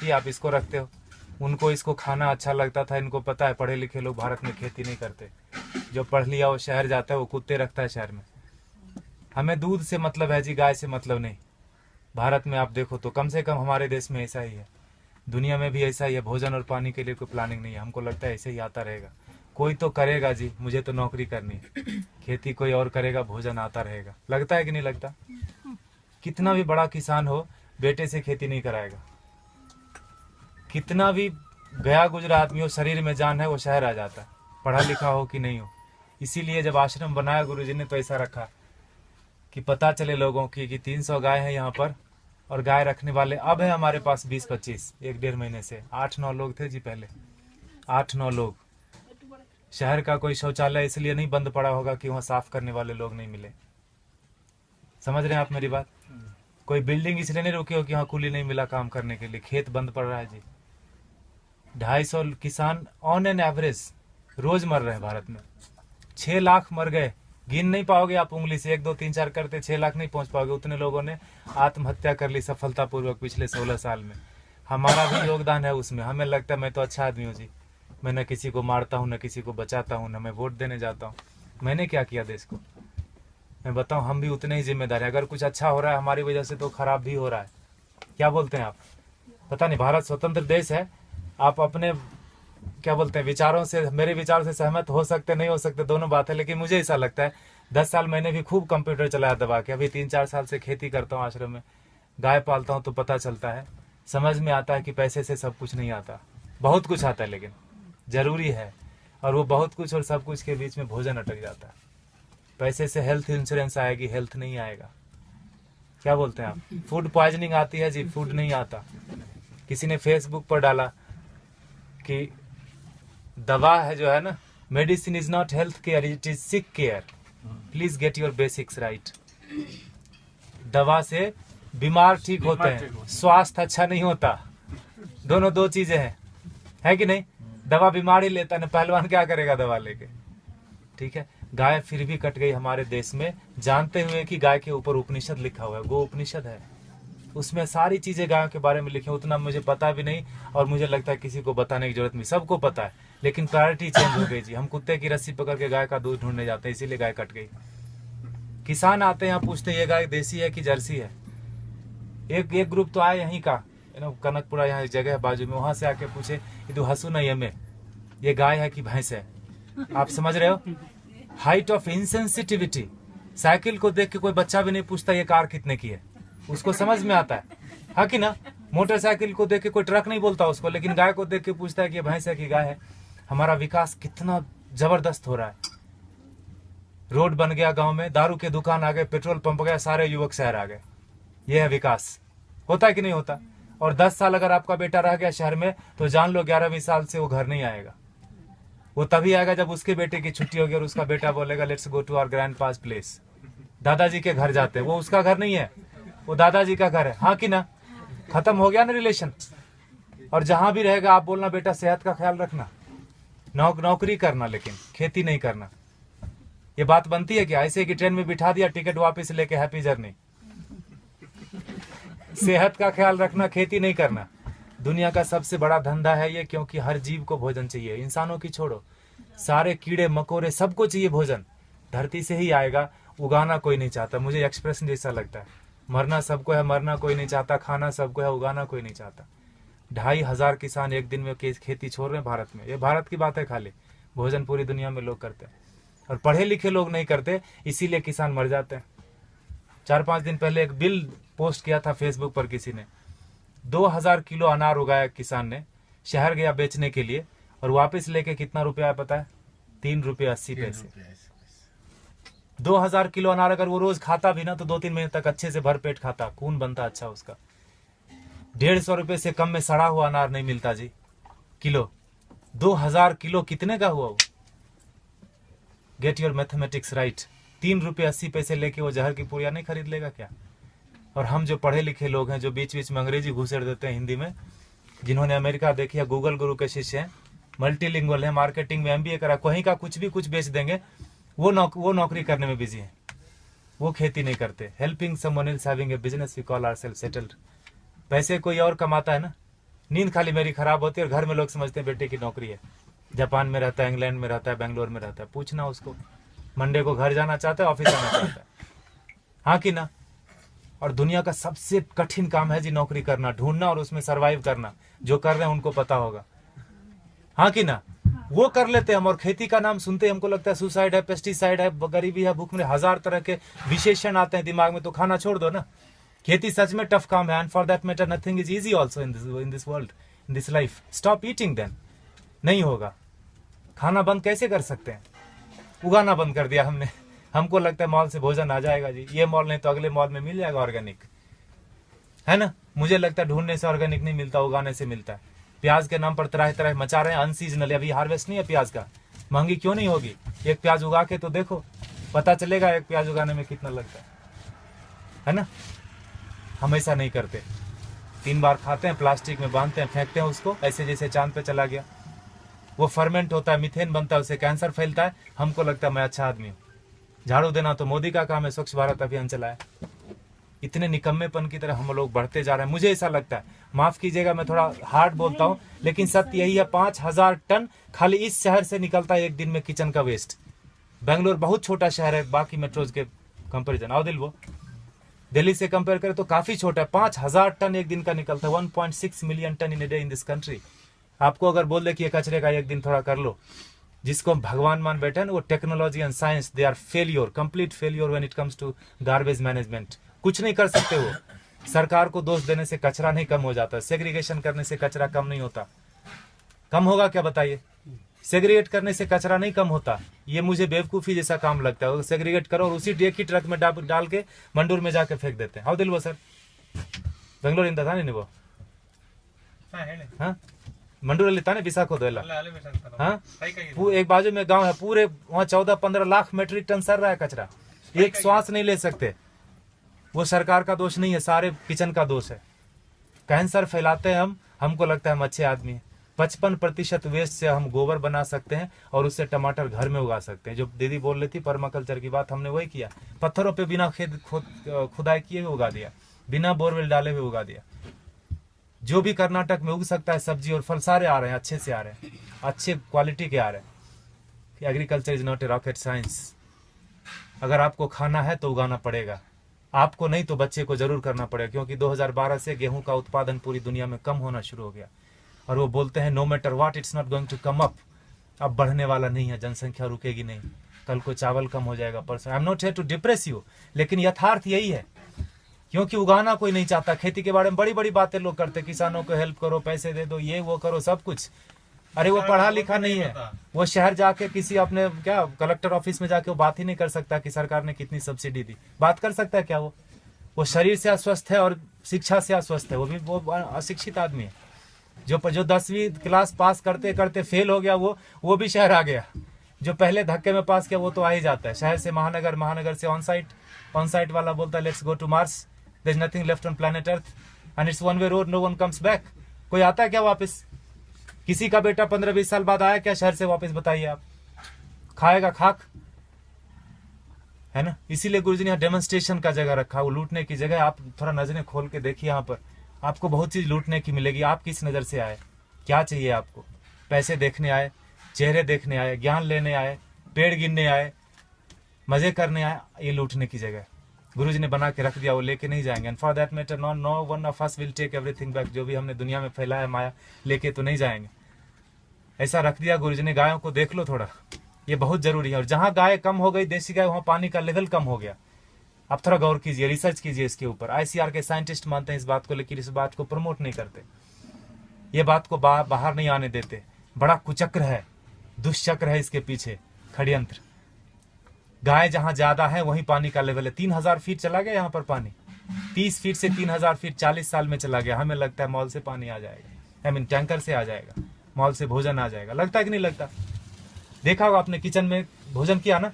कि आप इसको रखते हो। उनको इसको खाना अच्छा लगता था। इनको पता है पढ़े लिखे लोग भारत में खेती नहीं करते। जो पढ़ लिया वो शहर जाता है, वो कुत्ते रखता है शहर में। हमें दूध से मतलब है जी, गाय से मतलब नहीं। भारत में आप देखो तो कम से कम हमारे देश में ऐसा ही है, दुनिया में भी ऐसा ही है। भोजन और पानी के लिए कोई प्लानिंग नहीं है। हमको लगता है ऐसे ही आता रहेगा। कोई तो करेगा जी, मुझे तो नौकरी करनी है। खेती कोई और करेगा, भोजन आता रहेगा। लगता है कि नहीं लगता? कितना भी बड़ा किसान हो, बेटे से खेती नहीं कराएगा। कितना भी गया गुजरा आदमी हो, शरीर में जान है, वो शहर आ जाता है, पढ़ा लिखा हो कि नहीं हो। इसीलिए जब आश्रम बनाया गुरुजी ने तो ऐसा रखा कि पता चले लोगों की कि 300 गाय है यहाँ पर, और गाय रखने वाले अब है हमारे पास 20-25। 1-1.5 महीने से 8-9 लोग थे जी पहले, 8-9 लोग। शहर का कोई शौचालय इसलिए नहीं बंद पड़ा होगा कि वहाँ साफ करने वाले लोग नहीं मिले। समझ रहे हैं आप मेरी बात? कोई बिल्डिंग इसलिए नहीं रुकी हो कि वहाँ कूली नहीं मिला काम करने के लिए। खेत बंद पड़ रहा है जी। 250 किसान ऑन एन एवरेज रोज मर रहे हैं भारत में। 6 लाख मर गए, गिन नहीं पाओगे आप उंगली से। 1 2 3 4 करते 6 लाख नहीं पहुंच पाओगे। उतने लोगों ने आत्महत्या कर ली सफलतापूर्वक पिछले 16 साल में। हमारा भी योगदान है उसमें। हमें लगता है मैं तो अच्छा आदमी हूँ जी, मैं न किसी को मारता हूँ, न किसी को बचाता हूँ, न मैं वोट देने जाता हूँ। मैंने क्या किया देश को? मैं बताऊँ, हम भी उतने ही जिम्मेदार हैं। अगर कुछ अच्छा हो रहा है हमारी वजह से तो खराब भी हो रहा है। क्या बोलते हैं आप? पता नहीं, भारत स्वतंत्र देश है। आप अपने क्या बोलते हैं विचारों से, मेरे विचारों से सहमत हो सकते नहीं हो सकते, दोनों बात है। लेकिन मुझे ऐसा लगता है 10 साल मैंने भी खूब कंप्यूटर चलाया दबा के। अभी 3-4 साल से खेती करता हूँ आश्रम में, गाय पालता हूँ, तो पता चलता है, समझ में आता है कि पैसे से सब कुछ नहीं आता। बहुत कुछ आता है लेकिन जरूरी है। और वो बहुत कुछ और सब कुछ के बीच में भोजन अटक जाता है। पैसे से हेल्थ इंश्योरेंस आएगी, हेल्थ नहीं आएगा। क्या बोलते हैं आप? फूड पॉइजनिंग आती है जी, फूड नहीं आता। किसी ने फेसबुक पर डाला कि दवा है जो है ना, medicine is not health care, it is sick care, please get your basics right. दवा से बीमार ठीक होते हैं, स्वास्थ्य अच्छा नहीं होता। दोनों दो चीजें हैं, है कि नहीं? दवा बीमारी लेता है ना, पहलवान क्या करेगा दवा लेके? ठीक है। गाय फिर भी कट गई हमारे देश में, जानते हुए कि गाय के ऊपर उपनिषद लिखा हुआ है, गो उपनिषद है, उसमें सारी चीजें गायों के बारे में लिखी। उतना मुझे पता भी नहीं, और मुझे लगता है किसी को बताने की जरूरत नहीं, सबको पता है। लेकिन प्रायोरिटी चेंज हो गई जी। हम कुत्ते की रस्सी पकड़ के गाय का दूध ढूंढने जाते हैं, इसीलिए गाय कट गई। किसान आते हैं यहाँ, पूछते ये गाय देसी है कि जर्सी है। एक ग्रुप तो आया यहीं का, कनकपुरा, यहाँ एक जगह है बाजू में, वहां से आके पूछे ये तो हसू नहीं हमें, ये गाय है कि भैंस है? आप समझ रहे हो? Height of insensitivity. साइकिल को देख के कोई बच्चा भी नहीं पूछता ये कार कितने की है, उसको समझ में आता है कि ना? मोटरसाइकिल को देख के कोई ट्रक नहीं बोलता उसको, लेकिन गाय को देख के पूछता है कि भैंस है कि गाय है। हमारा विकास कितना जबरदस्त हो रहा है। रोड बन गया गांव में, दारू के दुकान आ गए, पेट्रोल पंप गया, सारे युवक शहर आ गए। यह है विकास। होता है कि नहीं होता? और 10 साल अगर आपका बेटा रह गया शहर में, तो जान लो 11वीं साल से वो घर नहीं आएगा। वो तभी आएगा जब उसके बेटे की छुट्टी होगी और उसका बेटा बोलेगा let's go to our grandpa's place. दादाजी के घर जाते हैं, वो उसका घर नहीं है, वो दादाजी का घर है। हाँ कि ना? खत्म हो गया ना रिलेशन। और जहां भी रहेगा आप बोलना बेटा सेहत का ख्याल रखना, नौकरी करना, लेकिन खेती नहीं करना। ये बात बनती है क्या? ऐसे कि ट्रेन में बिठा दिया, टिकट वापस लेके हैप्पी जर्नी। सेहत का ख्याल रखना, खेती नहीं करना। दुनिया का सबसे बड़ा धंधा है ये, क्योंकि हर जीव को भोजन चाहिए। इंसानों की छोड़ो, सारे कीड़े मकोड़े सबको चाहिए भोजन। धरती से ही आएगा, उगाना कोई नहीं चाहता। मुझे एक्सप्रेशन जैसा लगता है, मरना सबको है, मरना कोई नहीं चाहता, खाना सबको है, उगाना कोई नहीं चाहता। 2,500 किसान एक दिन में खेती छोड़ रहे हैं भारत में। ये भारत की बात है खाली, भोजन पूरी दुनिया में लोग करते हैं, और पढ़े लिखे लोग नहीं करते, इसीलिए किसान मर जाते हैं। 4-5 दिन पहले एक बिल पोस्ट किया था फेसबुक पर किसी ने, 2000 किलो अनार उगाया किसान ने, शहर गया बेचने के लिए, और वापस लेके कितना रुपया पता है? 3 रुपये 80 पैसे। 2000 किलो अनार अगर वो रोज खाता भी ना, तो 2-3 महीने तक अच्छे से भरपेट खाता, खून बनता अच्छा उसका। 150 रुपये से कम में सड़ा हुआ अनार नहीं मिलता जी किलो। 2000 किलो कितने का हुआ वो? Get your mathematics right. 3 रुपये 80 पैसे लेके वो जहर की पुड़िया नहीं खरीद लेगा क्या? और हम जो पढ़े लिखे लोग हैं, जो बीच बीच में अंग्रेजी घुसेड़ देते हैं हिंदी में, जिन्होंने अमेरिका देखी है, गूगल गुरु के शिष्य हैं, मल्टीलिंगुअल है, मार्केटिंग में MBA करा, कहीं का कुछ भी कुछ बेच देंगे, वो नौकरी करने में बिजी है, वो खेती नहीं करते। Helping someone else having a business we call ourselves settled. पैसे कोई और कमाता है ना, नींद खाली मेरी खराब होती है और घर में लोग समझते हैं बेटे की नौकरी है। जापान में रहता है, इंग्लैंड में रहता है, बेंगलोर में रहता है, पूछना उसको। मंडे को घर जाना चाहता है, ऑफिस आना चाहता है, हाँ कि ना। और दुनिया का सबसे कठिन काम है जी नौकरी करना, ढूंढना और उसमें सरवाइव करना। जो कर रहे हैं उनको पता होगा, हाँ कि ना। वो कर लेते हैं हम, और खेती का नाम सुनते ही हमको लगता है सुसाइड है, पेस्टिसाइड है, गरीबी है, भूख में, हजार तरह के विशेषण आते हैं दिमाग में। तो खाना छोड़ दो ना। खेती सच में टफ काम है, and for that matter nothing is easy also in this world, in this life. Stop eating then, नहीं होगा। खाना बंद कैसे कर सकते हैं? उगाना बंद कर दिया हमने। हमको लगता है मॉल से भोजन आ जाएगा जी, ये मॉल नहीं तो अगले मॉल में मिल जाएगा ऑर्गेनिक, है ना। मुझे लगता है ढूंढने से ऑर्गेनिक नहीं मिलता, उगाने से मिलता है। प्याज के नाम पर तरह तरह मचा रहे हैं, अनसीजनल, अभी हार्वेस्ट नहीं है प्याज का। महंगी क्यों नहीं होगी? एक प्याज उगा के तो देखो, पता चलेगा एक प्याज उगाने में कितना लगता है ना। हम ऐसा नहीं करते, 3 बार खाते हैं, प्लास्टिक में बांधते हैं, फेंकते हैं उसको, ऐसे जैसे चांद पे चला गया। वो फर्मेंट होता है, मीथेन बनता है, उससे कैंसर फैलता है। हमको लगता है मैं अच्छा आदमी हूँ। झाड़ू देना तो मोदी का काम है, स्वच्छ भारत अभियान चलाया। इतने निकम्मेपन की तरह हम लोग बढ़ते जा रहे हैं। मुझे ऐसा लगता है, माफ कीजिएगा मैं थोड़ा हार्ड बोलता हूँ, लेकिन सत्य यही है, 5000 टन खाली इस शहर से निकलता है एक दिन में किचन का वेस्ट। बेंगलोर बहुत छोटा शहर है बाकी मेट्रोज के कंपेरिजन, आओ दिल वो दिल्ली से कंपेयर करें तो काफी छोटा है। 5000 टन एक दिन का निकलता है, 1.6 million tonne in a day in this country. आपको अगर बोल दे कि ये कचरे का एक दिन थोड़ा कर लो, जिसको भगवान मान बैठे ना, वो technology and science, they are failure, complete failure when it comes to garbage management. कुछ नहीं कर सकते वो। सरकार को दोष देने से कचरा नहीं कम हो जाता, सेग्रीगेशन करने से कचरा कम नहीं होता। कम होगा क्या बताइए? सेग्रीगेट करने से कचरा नहीं कम होता। ये मुझे बेवकूफी जैसा काम लगता है। सेग्रीगेट करो और उसी एक ही ट्रक में डाल के मंडूर में जाके फेंक देते हैं। हाउ दिल वो सर बेंगलोर इंदा था नहीं वो, हाँ मंडूर ताने विशाखो दो, हाँ एक बाजू में गांव है, पूरे वहाँ 14-15 लाख मेट्रिक टन सर रहा है कचरा, एक श्वास नहीं ले सकते। वो सरकार का दोष नहीं है, सारे किचन का दोष है। कैंसर फैलाते हैं हम, हमको लगता है हम अच्छे आदमी हैं। 55% वेस्ट से हम गोबर बना सकते हैं और उससे टमाटर घर में उगा सकते हैं। जो दीदी बोल रही थी पर्माकल्चर की बात, हमने वही किया। पत्थरों पे बिना खुदाई किए हुए उगा दिया, बिना बोरवेल डाले हुए उगा दिया। जो भी कर्नाटक में उग सकता है सब्जी और फल, सारे आ रहे हैं, अच्छे से आ रहे हैं, अच्छे क्वालिटी के आ रहे हैं। Agriculture is not a rocket science. अगर आपको खाना है तो उगाना पड़ेगा, आपको नहीं तो बच्चे को जरूर करना पड़ेगा। क्योंकि 2012 से गेहूं का उत्पादन पूरी दुनिया में कम होना शुरू हो गया। और वो बोलते हैं no matter what it's not going to come up. अब बढ़ने वाला नहीं है, जनसंख्या रुकेगी नहीं। कल को चावल कम हो जाएगा, परसों। I am not here to depress you, लेकिन यथार्थ यही है। क्योंकि उगाना कोई नहीं चाहता। खेती के बारे में बड़ी बड़ी बातें लोग करते, किसानों को हेल्प करो, पैसे दे दो, ये वो करो, सब कुछ। अरे वो पढ़ा लिखा नहीं है, वो शहर जाके किसी अपने क्या कलेक्टर ऑफिस में जाके वो बात ही नहीं कर सकता कि सरकार ने कितनी सब्सिडी दी। बात कर सकता है क्या? वो शरीर से अस्वस्थ है और शिक्षा से अस्वस्थ है। वो अशिक्षित आदमी है। जो 10वीं क्लास पास करते करते फेल हो गया, वो भी शहर आ गया। जो पहले धक्के में पास किया वो तो आ ही जाता है। शहर से महानगर, महानगर से ऑन साइट वाला बोलता है let's go to Mars, there is nothing left on planet Earth and it's one way road, no one comes back. कोई आता है क्या वापस? किसी का बेटा 15-20 साल बाद आया क्या शहर से वापस? बताइए आप। खाएगा खाक, है ना। इसीलिए गुरुजी ने यहाँ डेमोन्स्ट्रेशन का जगह रखा, वो लूटने की जगह। आप थोड़ा नजरें खोल के देखिए, यहाँ पर आपको बहुत चीज लूटने की मिलेगी। आप किस नजर से आए, क्या चाहिए आपको? पैसे देखने आए, चेहरे देखने आए, ज्ञान लेने आए, पेड़ गिनने आए, मजे करने आए? ये लूटने की जगह गुरुजी ने बना के रख दिया, वो लेके नहीं जाएंगे। And for that matter no one of us will take everything back. जो भी हमने दुनिया में फैलाया माया, लेके तो नहीं जाएंगे। ऐसा रख दिया गुरुजी ने। गायों को देख लो थोड़ा, ये बहुत जरूरी है। और जहां गाय कम हो गई, देसी गाय, वहां पानी का लेवल कम हो गया। आप थोड़ा गौर कीजिए, रिसर्च कीजिए इसके ऊपर। आईसीआर के साइंटिस्ट मानते हैं इस बात को, लेकिन इस बात को प्रमोट नहीं करते। ये बात को बाहर नहीं आने देते। बड़ा कुचक्र है, दुष्चक्र है इसके पीछे, षड्यंत्र। गाय जहां ज्यादा है वहीं पानी का लेवल है। 3000 फीट चला गया यहाँ पर पानी, 30 फीट से 3000 फीट 40 साल में चला गया। हमें लगता है मॉल से पानी आ जाएगा, टैंकर से आ जाएगा, मॉल से भोजन आ जाएगा। लगता है कि नहीं लगता? देखा होगा आपने, किचन में भोजन किया ना,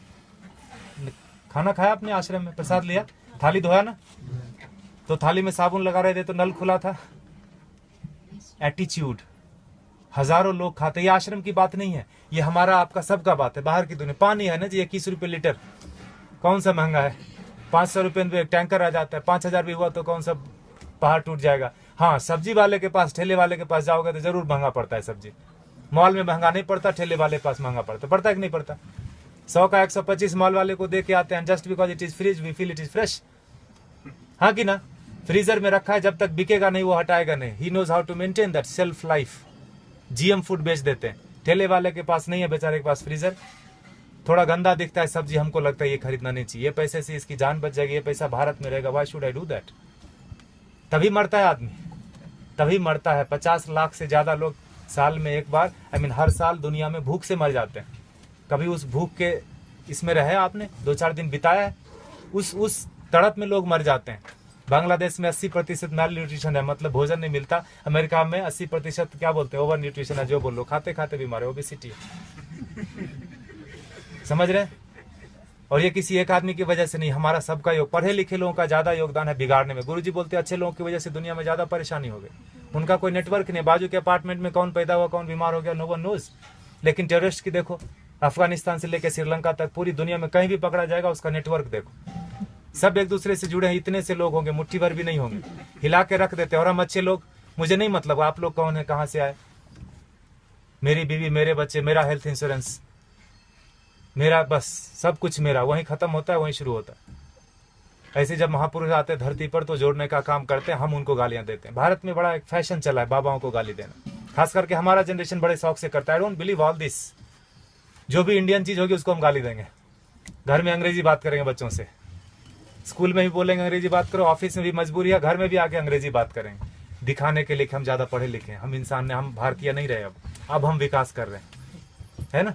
खाना खाया आपने, आश्रम में प्रसाद लिया, थाली धोया ना, तो थाली में साबुन लगा रहे थे तो नल खुला था। एटीट्यूड। हजारों लोग खाते। ये आश्रम की बात नहीं है, ये हमारा आपका सबका बात है। बाहर की दुनिया पानी है ना जी, 21 रुपए लीटर, कौन सा महंगा है? 500 रुपए में टैंकर आ जाता है। 5000 भी हुआ तो कौन सा पहाड़ टूट जाएगा? हाँ, सब्जी वाले के पास, ठेले वाले के पास जाओगे तो जरूर महंगा पड़ता है सब्जी। मॉल में महंगा नहीं पड़ता, ठेले वाले के पास महंगा पड़ता है कि नहीं पड़ता? 100 का 125 मॉल वाले को दे के आते हैं, just because it is fridge we feel it is fresh. हाँ कि ना? फ्रीजर में रखा है, जब तक बिकेगा नहीं वो हटाएगा नहीं। He knows how to maintain that self life. GM food बेच देते हैं। ठेले वाले के पास नहीं है बेचारे के पास फ्रीजर, थोड़ा गंदा दिखता है सब्जी, हमको लगता है ये खरीदना नहीं चाहिए, ये पैसे से इसकी जान बच जाएगी, ये पैसा भारत में रहेगा, why should I do that? तभी मरता है आदमी, तभी मरता है। 50 लाख से ज्यादा लोग साल में एक बार, हर साल दुनिया में भूख से मर जाते हैं। कभी उस भूख के इसमें रहे आपने, 2-4 दिन बिताया है, उस तड़प में लोग मर जाते हैं। बांग्लादेश में 80% मेल न्यूट्रिशन है, मतलब भोजन नहीं मिलता। अमेरिका में 80% क्या बोलते हैं, ओवर न्यूट्रिशन है, जो बोलो, खाते खाते बीमार है, ओबेसिटी है। समझ रहे? और ये किसी एक आदमी की वजह से नहीं, हमारा सबका योग, पढ़े लिखे लोगों का ज्यादा योगदान है बिगाड़ने में। गुरुजी बोलते हैं अच्छे लोगों की वजह से दुनिया में ज्यादा परेशानी हो गई। उनका कोई नेटवर्क नहीं, बाजू के अपार्टमेंट में कौन पैदा हुआ, कौन बीमार हो गया, नो वन नोज। लेकिन टेररिस्ट की देखो, अफगानिस्तान से लेकर श्रीलंका तक पूरी दुनिया में कहीं भी पकड़ा जाएगा, उसका नेटवर्क देखो, सब एक दूसरे से जुड़े हैं। इतने से लोग होंगे, मुट्ठी भर भी नहीं होंगे, हिला के रख देते। और हम अच्छे लोग, मुझे नहीं मतलब आप लोग कौन है, कहां से आए, मेरी बीवी, मेरे बच्चे, मेरा हेल्थ इंश्योरेंस, मेरा बस सब कुछ मेरा, वहीं खत्म होता है, वहीं शुरू होता है। ऐसे जब महापुरुष आते हैं धरती पर तो जोड़ने का काम करते हैं, हम उनको गालियां देते हैं। भारत में बड़ा एक फैशन चला है बाबाओं को गाली देना, खास करके हमारा जनरेशन बड़े शौक से करता है। I don't believe all this. जो भी इंडियन चीज होगी उसको हम गाली देंगे। घर में अंग्रेजी बात करेंगे बच्चों से, स्कूल में भी बोलेंगे अंग्रेजी बात करो, ऑफिस में भी मजबूरी है, घर में भी आके अंग्रेजी बात करेंगे, दिखाने के लिए कि हम ज्यादा पढ़े लिखे हैं, हम इंसान ने, हम भारतीय नहीं रहे। अब हम विकास कर रहे हैं, है ना?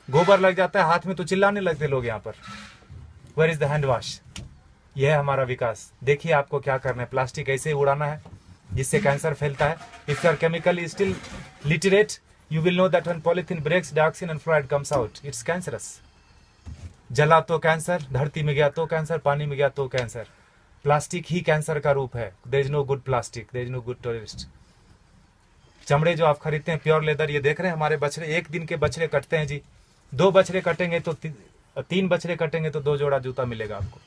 गोबर लग जाता है हाथ में तो चिल्लाने लगते लोग यहाँ पर, where is the hand wash? यह है हमारा विकास। देखिए आपको क्या करना है, प्लास्टिक ऐसे ही उड़ाना है जिससे कैंसर फैलता है। If you are chemically still literate, you will know that when polythene breaks, dioxin and fluoride comes out, it's cancerous. जला तो कैंसर, धरती में गया तो कैंसर, पानी में गया तो कैंसर। प्लास्टिक ही कैंसर का रूप है। There is no good plastic, there is no good terrorist. चमड़े जो आप खरीदते हैं प्योर लेदर, ये देख रहे हैं हमारे बछड़े, एक दिन के बछड़े कटते हैं जी, 2 बछड़े कटेंगे तो 3 बछड़े कटेंगे तो 2 जोड़ा जूता मिलेगा आपको।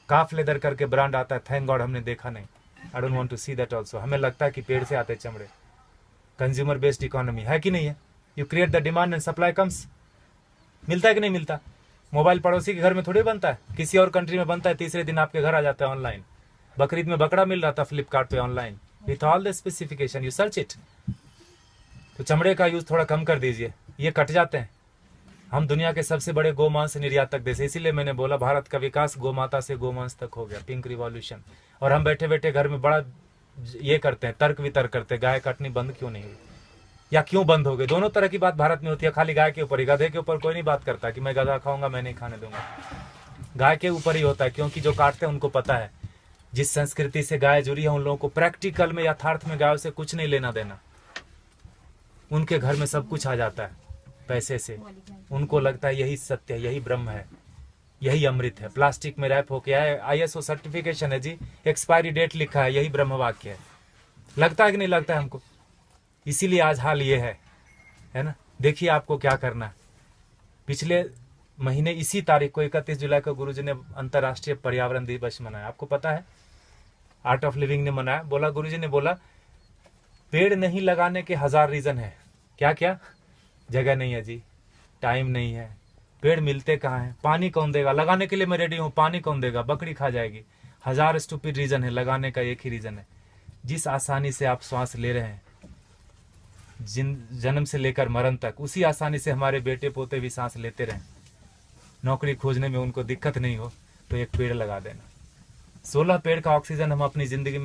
काफ लेदर करके ब्रांड आता है, थैंक गॉड हमने देखा नहीं। I don't want to see that also. हमें लगता है कि पेड़ से आते चमड़े। कंज्यूमर बेस्ड इकोनॉमी है कि नहीं है? You create the demand and supply comes. मिलता है कि नहीं मिलता? मोबाइल पड़ोसी के घर में थोड़ी बनता है, किसी और कंट्री में बनता है, तीसरे दिन आपके घर आ जाता है ऑनलाइन। बकरीद में बकरा मिल रहा था फ्लिपकार्ट पे online, with all the specification, you search it. तो चमड़े का यूज थोड़ा कम कर दीजिए, ये कट जाते हैं। हम दुनिया के सबसे बड़े गोमांस निर्यातक देश, इसीलिए मैंने बोला भारत का विकास गोमाता से गोमांस तक हो गया, पिंक रिवॉल्यूशन। और हम बैठे बैठे घर में बड़ा ये करते हैं, तर्क वितर्क करते हैं, गाय काटनी बंद क्यों नहीं हुई या क्यों बंद हो गई। दोनों तरह की बात भारत में होती है, खाली गाय के ऊपर ही। गधे के ऊपर कोई नहीं बात करता कि मैं गधा खाऊंगा, मैं नहीं खाने दूंगा। गाय के ऊपर ही होता है, क्योंकि जो काटते हैं उनको पता है जिस संस्कृति से गाय जुड़ी है उन लोगों को प्रैक्टिकल में, यथार्थ में गायों से कुछ नहीं लेना देना। उनके घर में सब कुछ आ जाता है पैसे से, उनको लगता है यही सत्य है, यही ब्रह्म है, यही अमृत है। प्लास्टिक में रैप होके आए, ISO सर्टिफिकेशन है जी, एक्सपायरी डेट लिखा है, यही ब्रह्म वाक्य है। लगता है कि नहीं लगता है हमको? इसीलिए आज हाल ये है ना। देखिए आपको क्या करना है। पिछले महीने इसी तारीख को 31 जुलाई को गुरुजी ने अंतर्राष्ट्रीय पर्यावरण दिवस मनाया। आपको पता है, आर्ट ऑफ लिविंग ने मनाया। बोला, गुरुजी ने बोला पेड़ नहीं लगाने के 1000 रीजन है। क्या क्या? जगह नहीं है जी, टाइम नहीं है, पेड़ मिलते कहाँ हैं, पानी कौन देगा, लगाने के लिए मैं रेडी हूँ, पानी कौन देगा, बकरी खा जाएगी। 1000 स्टूपिड रीजन है, लगाने का एक ही रीजन है। जिस आसानी से आप श्वास ले रहे हैं जन्म से लेकर मरण तक, उसी आसानी से हमारे बेटे पोते भी सांस लेते रहें। नौकरी खोजने में उनको दिक्कत नहीं हो तो एक पेड़ लगा देना। 16 पेड़ का ऑक्सीजन हम अपनी जिंदगी में